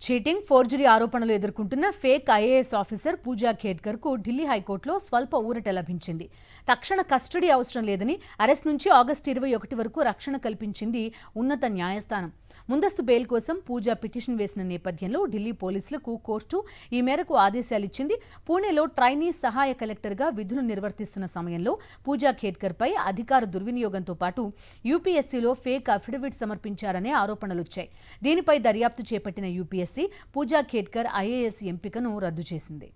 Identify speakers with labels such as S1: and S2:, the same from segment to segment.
S1: Cheating, forgery ఆరోపణలు ఎదుర్కొంటున్న fake IAS officer పూజా ఖేడ్కర్ కు ఢిల్లీ హైకోర్టులో స్వల్ప ఊరట లభించింది. తక్షణ కస్టడీ అవసరం లేదని, అరెస్ట్ నుంచి ఆగస్టు 21 వరకు రక్షణ కల్పించింది ఉన్నత న్యాయస్థానం. ముందస్తు బెయిల్ కోసం పూజా పిటిషన్ వేసిన నేపథ్యంలో ఢిల్లీ పోలీసులకు కోర్టు ఈ మేరకు ఆదేశాలిచ్చింది. పూణేలో ట్రైనీ సహాయ కలెక్టర్గా విధులు నిర్వర్తిస్తున్న సమయంలో పూజా ఖేడ్కర్ పై అధికార దుర్వినియోగంతో పాటు యూపీఎస్సీలో ఫేక్ అఫిడవిట్ సమర్పించారనే ఆరోపణలొచ్చాయి. దీనిపై దర్యాప్తు చేపట్టిన యూపీఎస్సీ పూజా ఖేడ్కర్ ఐఏఎస్ ఎంపికను రద్దు చేసింది.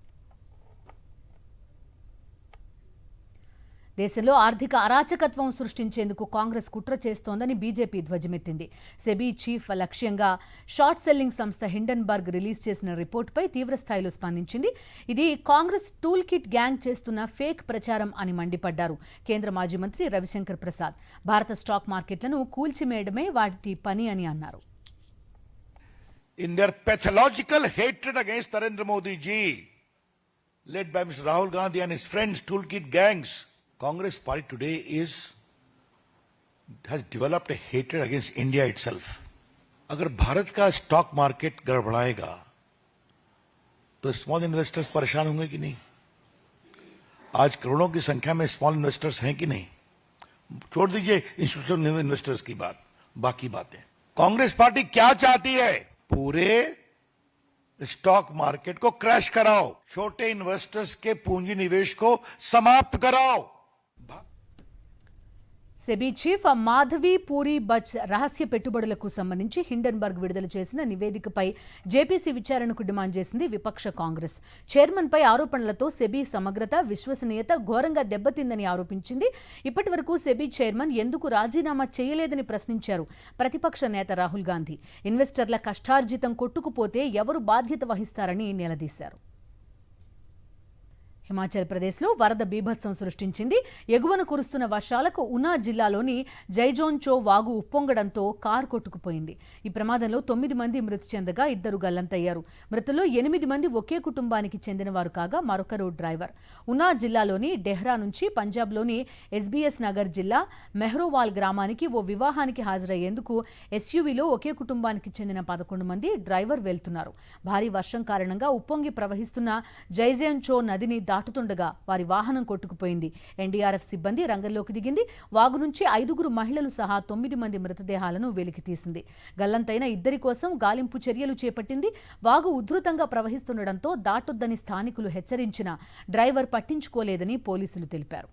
S1: దేశంలో ఆర్థిక అరాచకత్వం సృష్టించేందుకు కాంగ్రెస్ కుట్ర చేస్తోందని బీజేపీ ధ్వజమెత్తింది. సెబీ చీఫ్ లక్ష్యంగా షార్ట్ సెల్లింగ్ సంస్థ హిండెన్బర్గ్ రిలీజ్ చేసిన రిపోర్టుపై తీవ్రస్థాయిలో స్పందించింది. ఇది కాంగ్రెస్ టూల్ కిట్ గ్యాంగ్ చేస్తున్న ఫేక్ ప్రచారం అని మండిపడ్డారు కేంద్ర మాజీ మంత్రి రవిశంకర్ ప్రసాద్. భారత స్టాక్ మార్కెట్లను కూల్చివేయడమే వాటి పని అని అన్నారు.
S2: In their pathological hatred against Narendra Modi ji, led by Mr. Rahul Gandhi and his friends, toolkit gangs, Congress party today has developed a hatred against India itself. अगर भारत का स्टॉक मार्केट गड़बड़ाएगा तो small investors परेशान होंगे कि नहीं? आज करोड़ों की संख्या में स्मॉल इन्वेस्टर्स हैं कि नहीं? छोड़ दीजिए इंस्टीट्यूशनल इन्वेस्टर्स की बात, बाकी बातें. कांग्रेस पार्टी क्या चाहती है? पूरे स्टॉक मार्केट को क्रैश कराओ, छोटे इन्वेस्टर्स के पूंजी निवेश को समाप्त कराओ.
S1: SEBI chief Madhavi puri Butch రహస్య పెట్టుబడులకు సంబంధించి హిండెన్బర్గ్ విడుదల చేసిన నివేదికపై జేపీసీ విచారణకు డిమాండ్ చేసింది విపక్ష కాంగ్రెస్. చైర్మన్పై ఆరోపణలతో సెబీ సమగ్రత, విశ్వసనీయత ఘోరంగా దెబ్బతిందని ఆరోపించింది. ఇప్పటి వరకు సెబీ చైర్మన్ ఎందుకు రాజీనామా చేయలేదని ప్రశ్నించారు ప్రతిపక్ష నేత రాహుల్ గాంధీ. ఇన్వెస్టర్ల కష్టార్జితం కొట్టుకుపోతే ఎవరు బాధ్యత వహిస్తారని నిలదీశారు. హిమాచల్ ప్రదేశ్లో వరద బీభత్సం సృష్టించింది. ఎగువన కురుస్తున్న వర్షాలకు ఉనా జిల్లాలోని జైజోన్చో వాగు ఉప్పొంగడంతో కారు కొట్టుకుపోయింది. ఈ ప్రమాదంలో 9 మంది మృతి చెందగా 2 గల్లంతయ్యారు. మృతుల్లో 8 మంది ఒకే కుటుంబానికి చెందినవారు కాగా మరొకరు డ్రైవర్. ఉనా జిల్లాలోని డెహ్రా నుంచి పంజాబ్లోని ఎస్బీఎస్ నగర్ జిల్లా మెహ్రోవాల్ గ్రామానికి ఓ వివాహానికి హాజరయ్యేందుకు ఎస్యూవీలో ఒకే కుటుంబానికి చెందిన 11 మంది డ్రైవర్ వెళ్తున్నారు. భారీ వర్షం కారణంగా ఉప్పొంగి ప్రవహిస్తున్న జైజోన్చో నదిని దాటుతుండగా వారి వాహనం కొట్టుకుపోయింది. ఎన్డీఆర్ఎఫ్ సిబ్బంది రంగంలోకి దిగింది. వాగు నుంచి 5 మహిళలు సహా 9 మంది మృతదేహాలను వెలికి తీసింది. గల్లంతైన 2 కోసం గాలింపు చర్యలు చేపట్టింది. వాగు ఉధృతంగా ప్రవహిస్తుండటంతో దాటొద్దని స్థానికులు హెచ్చరించినా డ్రైవర్ పట్టించుకోలేదని పోలీసులు తెలిపారు.